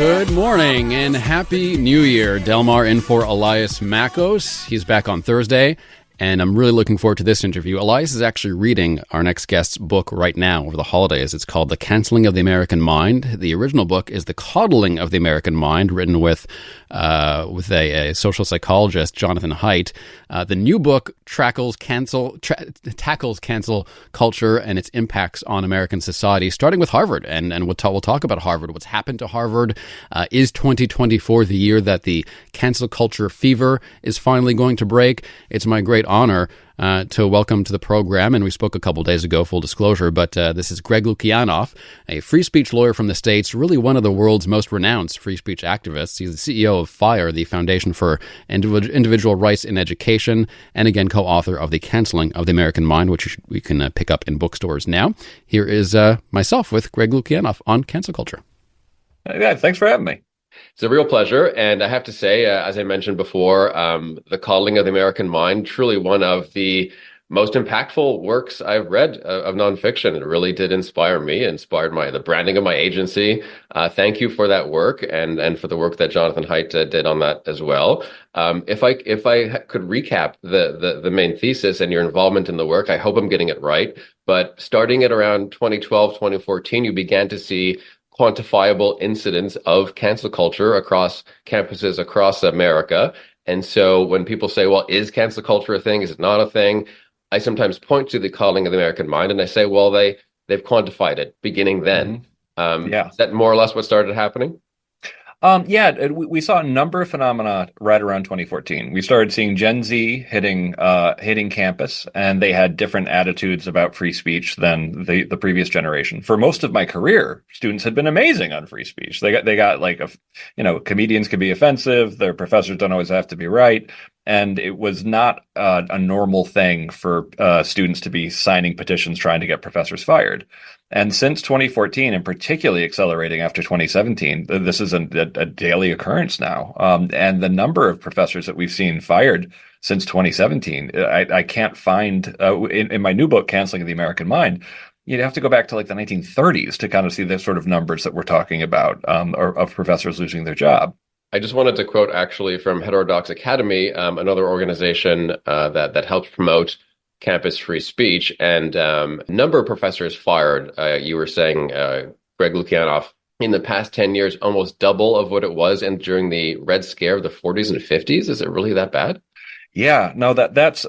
Good morning and Happy New Year. Delmar in for Elias Makos. He's back on Thursday, and I'm really looking forward to this interview. Elias is actually reading our next guest's book right now over the holidays. It's called The Canceling of the American Mind. The original book is The Coddling of the American Mind, written with a social psychologist, Jonathan Haidt. The new book tackles cancel culture and its impacts on American society, starting with Harvard. And we'll talk about Harvard, what's happened to Harvard. Is 2024 the year that the cancel culture fever is finally going to break? It's my great honor to welcome to the program, and we spoke a couple days ago, full disclosure, but this is Greg Lukianoff, a free speech lawyer from the States, really one of the world's most renounced free speech activists. He's the CEO of FIRE, the Foundation for Individual Rights in Education, and again, co-author of The Canceling of the American Mind, which we can pick up in bookstores now. Here is myself with Greg Lukianoff on cancel culture. Yeah, thanks for having me. It's a real pleasure. And I have to say, as I mentioned before, The Coddling of the American Mind, truly one of the most impactful works I've read of nonfiction. It really did inspire me, inspired the branding of my agency. Thank you for that work and for the work that Jonathan Haidt did on that as well. If I could recap the main thesis and your involvement in the work, I hope I'm getting it right. But starting at around 2012, 2014, you began to see quantifiable incidents of cancel culture across campuses across America. And so when people say, well, is cancel culture a thing? Is it not a thing? I sometimes point to The Coddling of the American Mind and I say, well, they've quantified it beginning then. Is that more or less what started happening? We saw a number of phenomena right around 2014. We started seeing Gen Z hitting campus, and they had different attitudes about free speech than the previous generation. For most of my career, students had been amazing on free speech. They got comedians can be offensive. Their professors don't always have to be right. And it was not a normal thing for students to be signing petitions trying to get professors fired. And since 2014, and particularly accelerating after 2017, this is a daily occurrence now. And the number of professors that we've seen fired since 2017, I can't find in my new book, Canceling the American Mind. You'd have to go back to the 1930s to kind of see the sort of numbers that we're talking about of professors losing their job. I just wanted to quote actually from Heterodox Academy, another organization that helps promote campus free speech, and number of professors fired. You were saying, Greg Lukianoff, in the past 10 years, almost double of what it was and during the Red Scare of the 40s and 50s. Is it really that bad? Yeah, no, here's the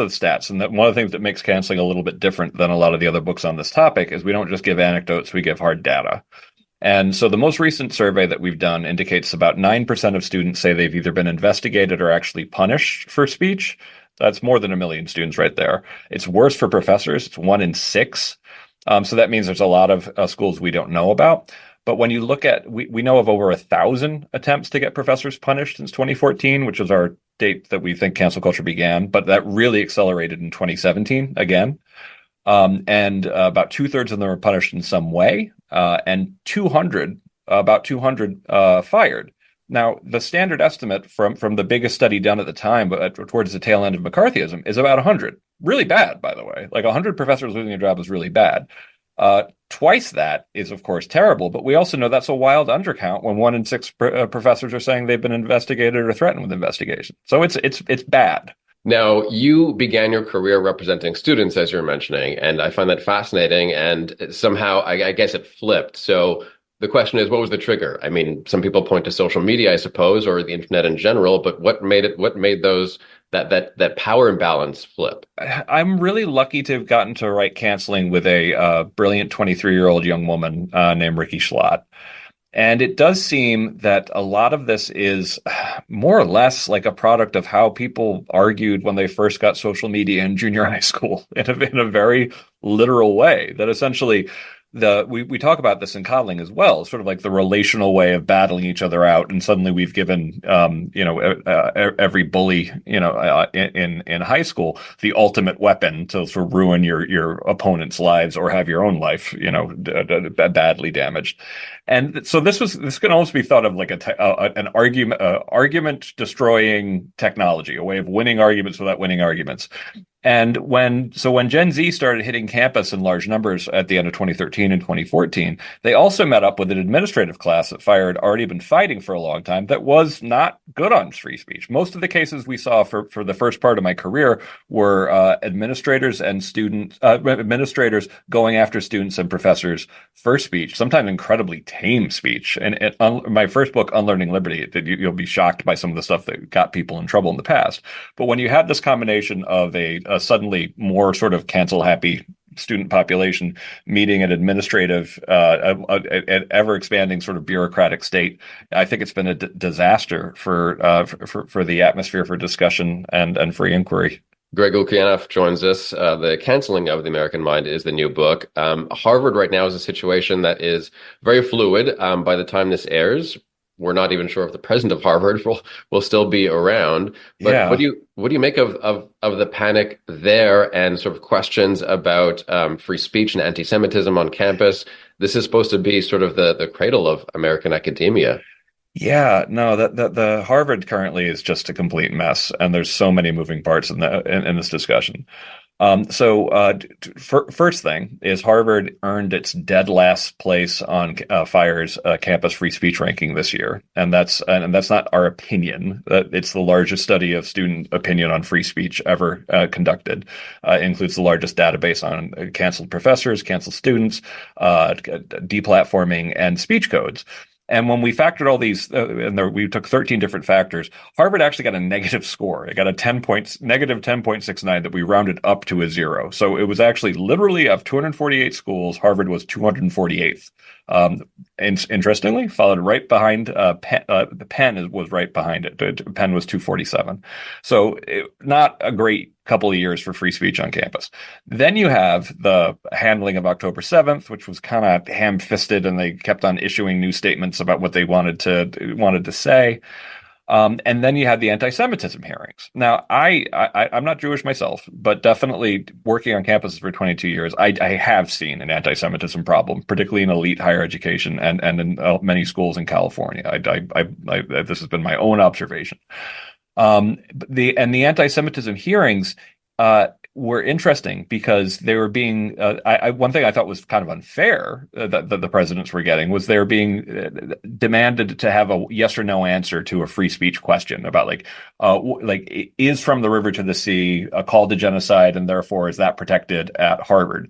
stats. And one of the things that makes canceling a little bit different than a lot of the other books on this topic is we don't just give anecdotes, we give hard data. And so the most recent survey that we've done indicates about 9% of students say they've either been investigated or actually punished for speech. That's more than 1 million students right there. It's worse for professors. It's 1 in 6. So that means there's a lot of schools we don't know about. But when you look at, we know of over 1,000 attempts to get professors punished since 2014, which was our date that we think cancel culture began. But that really accelerated in 2017 again. And about 2/3 of them were punished in some way. And about 200 fired. Now, the standard estimate from the biggest study done at the time, but towards the tail end of McCarthyism, is about 100. Really bad, by the way. 100 professors losing their job is really bad. Twice that is, of course, terrible. But we also know that's a wild undercount when 1 in 6 professors are saying they've been investigated or threatened with investigation. So it's bad. Now, you began your career representing students, as you're mentioning, and I find that fascinating. And somehow, I guess it flipped. So the question is, what was the trigger? I mean, some people point to social media, I suppose, or the internet in general. But what made that power imbalance flip? I'm really lucky to have gotten to write Canceling with a brilliant 23-year-old young woman named Ricky Schlott. And it does seem that a lot of this is more or less like a product of how people argued when they first got social media in junior high school in a very literal way. That essentially we talk about this in coddling as well, sort of like the relational way of battling each other out, and suddenly we've given every bully in high school the ultimate weapon to sort of ruin your opponent's lives or have your own life badly damaged. And so this can almost be thought of like an argument destroying technology, a way of winning arguments without winning arguments. And when Gen Z started hitting campus in large numbers at the end of 2013 and 2014, they also met up with an administrative class that FIRE had already been fighting for a long time that was not good on free speech. Most of the cases we saw for the first part of my career were administrators going after students and professors for speech, sometimes incredibly tame speech. And my first book, Unlearning Liberty, you'll be shocked by some of the stuff that got people in trouble in the past. But when you have this combination of a suddenly more sort of cancel happy student population meeting an administrative, an ever expanding sort of bureaucratic state, I think it's been a disaster for the atmosphere for discussion and free inquiry. Greg Lukianoff joins us. The Canceling of the American Mind is the new book. Harvard right now is a situation that is very fluid. By the time this airs, we're not even sure if the president of Harvard will still be around. But yeah. What do you make of the panic there and sort of questions about free speech and anti-Semitism on campus? This is supposed to be sort of the cradle of American academia. Yeah, no, the Harvard currently is just a complete mess, and there's so many moving parts in this discussion. First thing is Harvard earned its dead last place on FIRE's campus free speech ranking this year, and that's not our opinion. It's the largest study of student opinion on free speech ever conducted. It includes the largest database on canceled professors, canceled students, deplatforming, and speech codes. And when we factored all these, we took 13 different factors, Harvard actually got a negative score. It got a negative 10.69 that we rounded up to a 0. So it was actually literally of 248 schools, Harvard was 248th. Interestingly, followed right behind Penn was right behind it. Penn was 247. So not a great couple of years for free speech on campus. Then you have the handling of October 7th, which was kind of ham-fisted, and they kept on issuing new statements about what they wanted to say. And then you had the anti-Semitism hearings. Now, I'm not Jewish myself, but definitely working on campuses for 22 years, I have seen an anti-Semitism problem, particularly in elite higher education and in many schools in California. This has been my own observation. The anti-Semitism hearings were interesting because they were being one thing I thought was kind of unfair that the presidents were getting was they were being demanded to have a yes or no answer to a free speech question about like is From the River to the Sea a call to genocide, and therefore is that protected at Harvard?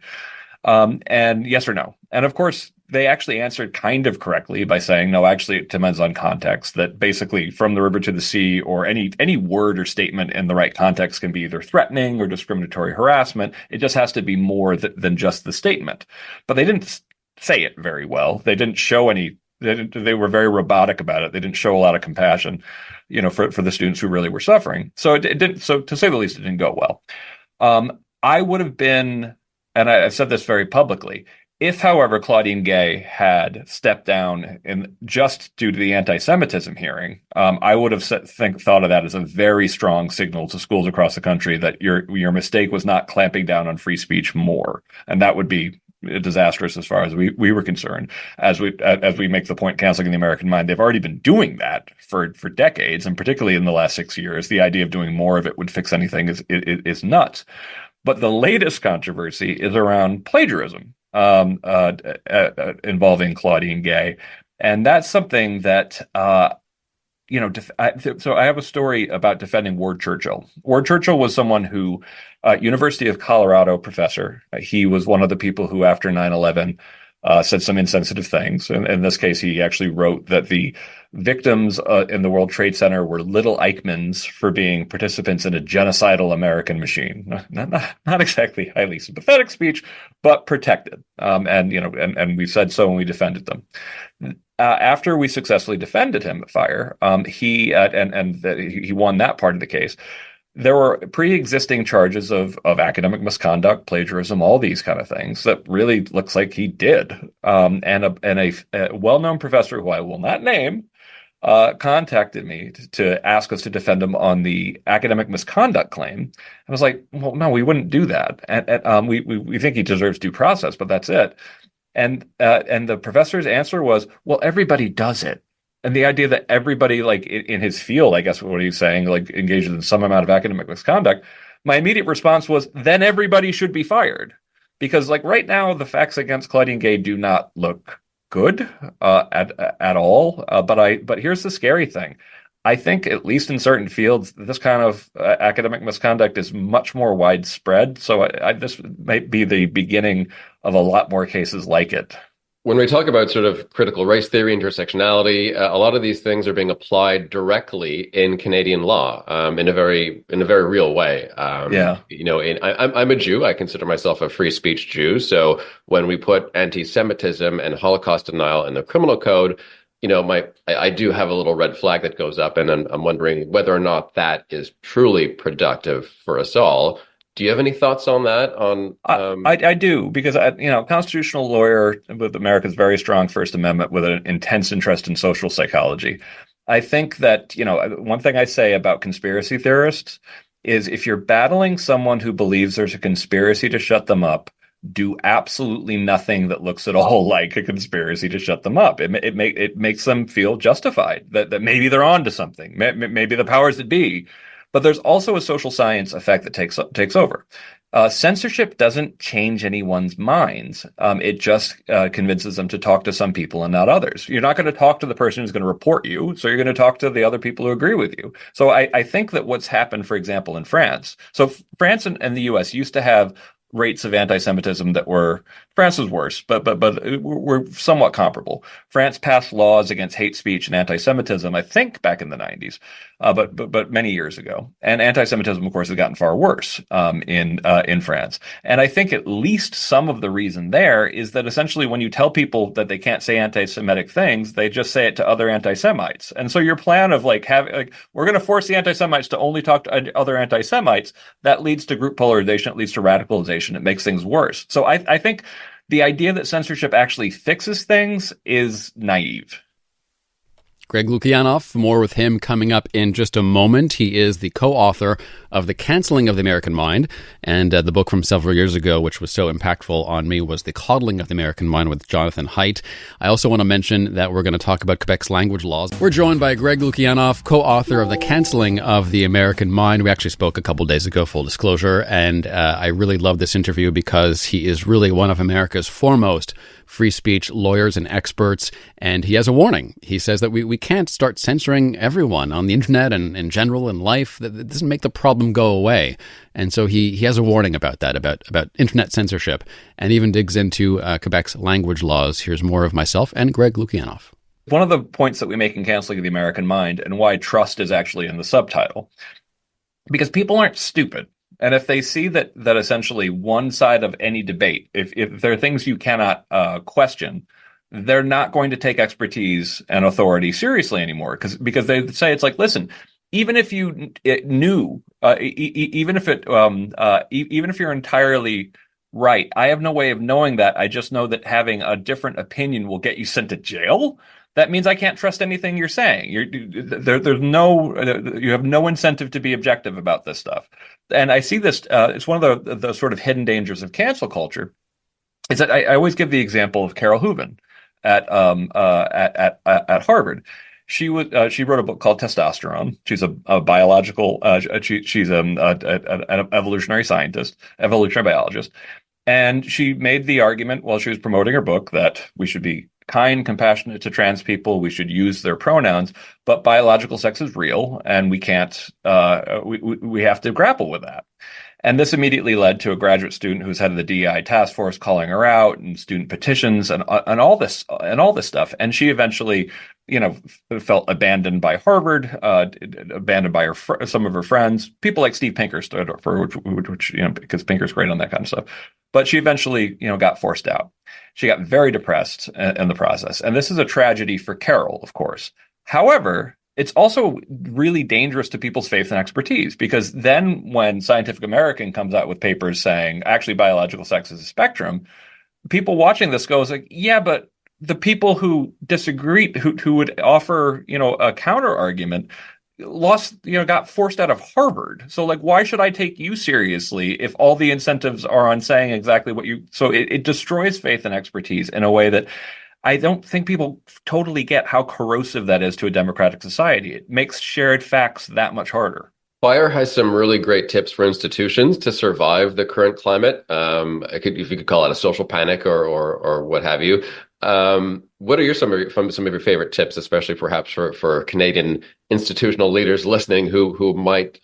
And yes or no. And of course, they actually answered kind of correctly by saying, no, actually, it depends on context, that basically From the River to the Sea or any word or statement in the right context can be either threatening or discriminatory harassment. It just has to be more than just the statement. But they didn't say it very well. They didn't show any. They were very robotic about it. They didn't show a lot of compassion, for the students who really were suffering. So it didn't. So to say the least, it didn't go well. I would have been, and I've said this very publicly, if, however, Claudine Gay had stepped down just due to the anti-Semitism hearing, I would have thought of that as a very strong signal to schools across the country that your mistake was not clamping down on free speech more, and that would be disastrous as far as we were concerned. As we make the point, canceling the American mind, they've already been doing that for decades, and particularly in the last 6 years, the idea of doing more of it would fix anything is nuts. But the latest controversy is around plagiarism. Involving Claudine Gay. And that's something that, so I have a story about defending Ward Churchill. Ward Churchill was someone who, University of Colorado professor, he was one of the people who, after 9/11, said some insensitive things. And in this case, he actually wrote that the victims in the World Trade Center were little Eichmanns for being participants in a genocidal American machine. Not exactly highly sympathetic speech, but protected. And we said so when we defended them. After we successfully defended him at FIRE, he won that part of the case. There were pre-existing charges of academic misconduct, plagiarism, all these kind of things that really looks like he did. And a well-known professor who I will not name contacted me to ask us to defend him on the academic misconduct claim. I was like, well, no, we wouldn't do that. And we think he deserves due process, but that's it. And the professor's answer was, well, everybody does it. And the idea that everybody, like in his field, I guess what he's saying, like engages in some amount of academic misconduct, my immediate response was, then everybody should be fired. Because like right now, the facts against Claudine Gay do not look good at all. But here's the scary thing. I think, at least in certain fields, this kind of academic misconduct is much more widespread. So this might be the beginning of a lot more cases like it. When we talk about sort of critical race theory, intersectionality, a lot of these things are being applied directly in Canadian law in a very real way. Yeah. I'm a Jew. I consider myself a free speech Jew. So when we put anti-Semitism and Holocaust denial in the criminal code, I do have a little red flag that goes up, and I'm wondering whether or not that is truly productive for us all. Do you have any thoughts on that? I do, because constitutional lawyer with America's very strong First Amendment with an intense interest in social psychology. I think that one thing I say about conspiracy theorists is if you're battling someone who believes there's a conspiracy to shut them up, do absolutely nothing that looks at all like a conspiracy to shut them up. It makes them feel justified that maybe they're on to something. Maybe the powers that be. But there's also a social science effect that takes over. Censorship doesn't change anyone's minds. It just convinces them to talk to some people and not others. You're not going to talk to the person who's going to report you, so you're going to talk to the other people who agree with you. So I think that what's happened, for example, in France. So France and the U.S. used to have rates of anti-Semitism that were, France was worse, but were somewhat comparable. France passed laws against hate speech and anti-Semitism, I think, back in the 90s, but many years ago. And anti-Semitism, of course, has gotten far worse in France. And I think at least some of the reason there is that essentially when you tell people that they can't say anti-Semitic things, they just say it to other anti-Semites. And so your plan of we're going to force the anti-Semites to only talk to other anti-Semites, that leads to group polarization, it leads to radicalization. It makes things worse. So I think the idea that censorship actually fixes things is naive. Greg Lukianoff, more with him coming up in just a moment. He is the co-author of The Canceling of the American Mind, and the book from several years ago, which was so impactful on me, was The Coddling of the American Mind with Jonathan Haidt. I also want to mention that we're going to talk about Quebec's language laws. We're joined by Greg Lukianoff, co-author of The Canceling of the American Mind. We actually spoke a couple days ago, full disclosure, and I really love this interview because he is really one of America's foremost free speech lawyers and experts, and he has a warning. He says that we can't start censoring everyone on the internet and in general in life. That doesn't make the problem go away. And so he has a warning about that, about internet censorship, and even digs into Quebec's language laws. Here's more of myself and Greg Lukianoff. One of the points that we make in Canceling of the American Mind, and why trust is actually in the subtitle, because people aren't stupid. And if they see that essentially one side of any debate, if there are things you cannot question, they're not going to take expertise and authority seriously anymore, because they say it's like, listen, even if you knew, even if you're entirely right, I have no way of knowing that. I just know that having a different opinion will get you sent to jail. That means I can't trust anything you're saying. You have no incentive to be objective about this stuff. And I see this, it's one of the sort of hidden dangers of cancel culture, is that I always give the example of Carol Hooven at Harvard. She wrote a book called Testosterone. She's a biological, she's an evolutionary scientist, evolutionary biologist. And she made the argument while she was promoting her book that we should be kind, compassionate to trans people. We should use their pronouns, but biological sex is real, and we can't. We have to grapple with that. And this immediately led to a graduate student who's head of the DEI task force calling her out, and student petitions, and all this stuff. And she eventually, felt abandoned by Harvard, abandoned by some of her friends. People like Steve Pinker stood up for which because Pinker's great on that kind of stuff. But she eventually, got forced out. She got very depressed in the process. And this is a tragedy for Carol, of course. However, it's also really dangerous to people's faith and expertise, because then when Scientific American comes out with papers saying actually biological sex is a spectrum, people watching this goes like, yeah, but the people who disagree, who would offer, a counter argument, got forced out of Harvard. So why should I take you seriously if all the incentives are on saying exactly what so it destroys faith and expertise in a way that I don't think people totally get how corrosive that is to a democratic society. It makes shared facts that much harder. Fire has some really great tips for institutions to survive the current climate. If you could call it a social panic or what have you. What are some of your favorite tips, especially perhaps for Canadian institutional leaders listening who might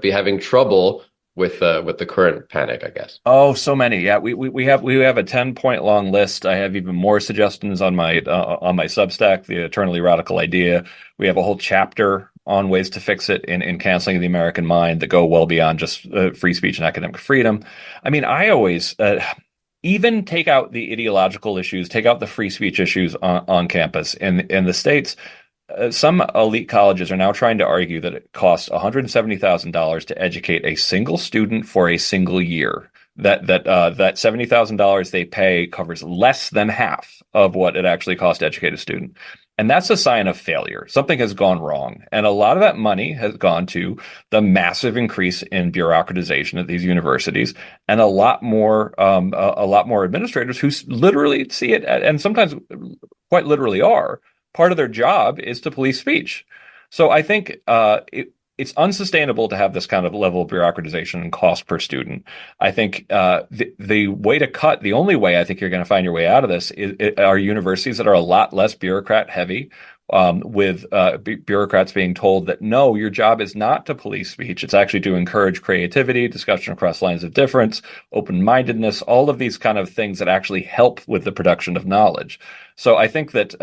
be having trouble with the current panic, I guess? Oh, so many. Yeah, we have a 10-point long list. I have even more suggestions on my Substack, The Eternally Radical Idea. We have a whole chapter on ways to fix it in Canceling the American Mind that go well beyond just free speech and academic freedom. I mean, I always even take out the ideological issues, take out the free speech issues on campus in the States. Some elite colleges are now trying to argue that it costs $170,000 to educate a single student for a single year. That $70,000 they pay covers less than half of what it actually costs to educate a student. And that's a sign of failure. Something has gone wrong. And a lot of that money has gone to the massive increase in bureaucratization at these universities and a lot more administrators who literally see it and sometimes quite literally are. Part of their job is to police speech. So I think it's unsustainable to have this kind of level of bureaucratization and cost per student. I think the way to cut, the only way I think you're going to find your way out of this are universities that are a lot less bureaucrat heavy, with bureaucrats being told that, no, your job is not to police speech. It's actually to encourage creativity, discussion across lines of difference, open-mindedness, all of these kind of things that actually help with the production of knowledge. So I think that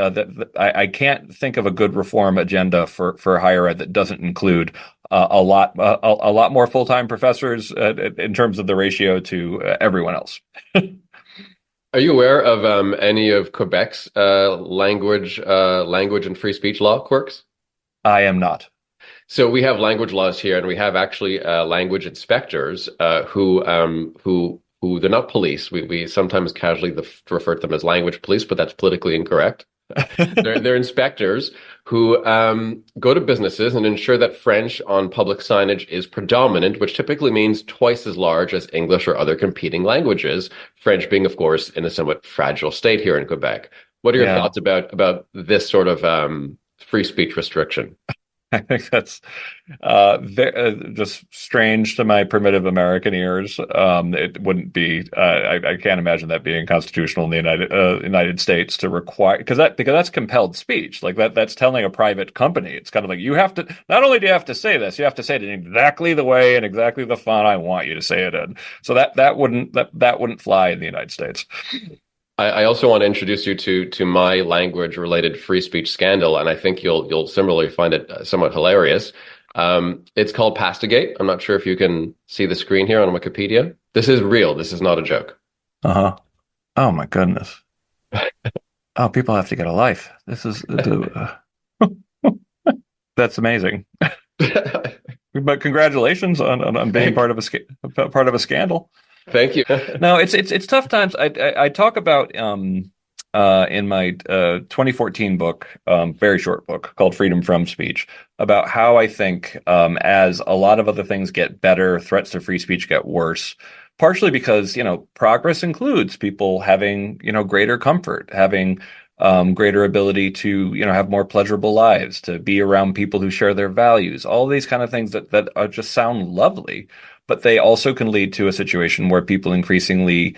I can't think of a good reform agenda for higher ed that doesn't include a lot more full-time professors in terms of the ratio to everyone else. Are you aware of any of Quebec's language and free speech law quirks? I am not. So we have language laws here, and we have actually language inspectors who they're not police. We sometimes casually refer to them as language police, but that's politically incorrect. They're inspectors who go to businesses and ensure that French on public signage is predominant, which typically means twice as large as English or other competing languages, French being, of course, in a somewhat fragile state here in Quebec. What are your thoughts about this sort of free speech restriction? I think that's just strange to my primitive American ears. It wouldn't be. I can't imagine that being constitutional in the United States to require because that's compelled speech. Like that's telling a private company. It's kind of like you have to. Not only do you have to say this, you have to say it in exactly the way and exactly the font I want you to say it in. So that wouldn't fly in the United States. I also want to introduce you to my language-related free speech scandal, and I think you'll similarly find it somewhat hilarious. It's called Pastigate. I'm not sure if you can see the screen here on Wikipedia. This is real. This is not a joke. Uh-huh. Oh my goodness. Oh, people have to get a life. This is that's amazing. But congratulations on being part of a scandal. Thank you. No, it's tough times. I talk about in my 2014 book, very short book called Freedom from Speech, about how I think as a lot of other things get better, threats to free speech get worse. Partially because progress includes people having greater comfort, having greater ability to have more pleasurable lives, to be around people who share their values. All these kind of things that just sound lovely. But they also can lead to a situation where people increasingly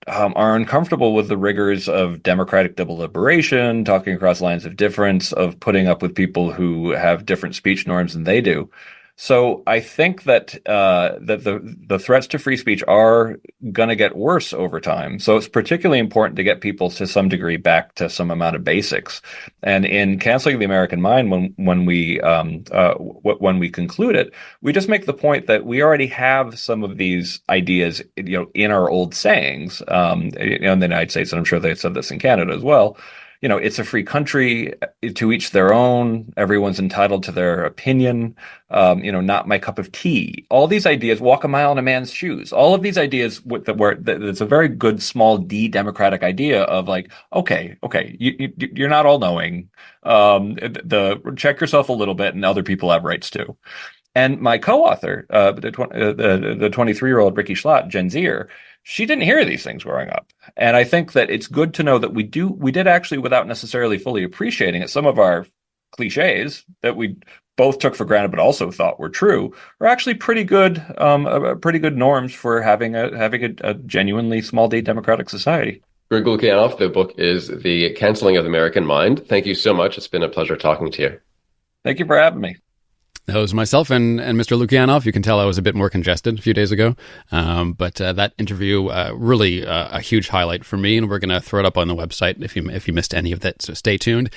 are uncomfortable with the rigors of democratic deliberation, talking across lines of difference, of putting up with people who have different speech norms than they do. So I think that the threats to free speech are going to get worse over time. So it's particularly important to get people to some degree back to some amount of basics. And in Canceling the American Mind, when we conclude it, we just make the point that we already have some of these ideas, in our old sayings, in the United States, and I'm sure they said this in Canada as well. It's a free country, to each their own. Everyone's entitled to their opinion. Not my cup of tea. All these ideas, walk a mile in a man's shoes. All of these ideas it's a very good small D democratic idea of like, okay, you're not all knowing. Check yourself a little bit, and other people have rights too. And my co-author, the 23-year-old Ricky Schlott, Gen Zer, she didn't hear these things growing up. And I think that it's good to know that we did actually, without necessarily fully appreciating it, some of our cliches that we both took for granted but also thought were true are actually pretty good norms for having a genuinely small d democratic society. Greg Lukianoff, the book is The Canceling of the American Mind. Thank you so much. It's been a pleasure talking to you. Thank you for having me. That was myself and Mr. Lukianoff. You can tell I was a bit more congested a few days ago. But that interview, really a huge highlight for me, and we're going to throw it up on the website if you missed any of that, so stay tuned.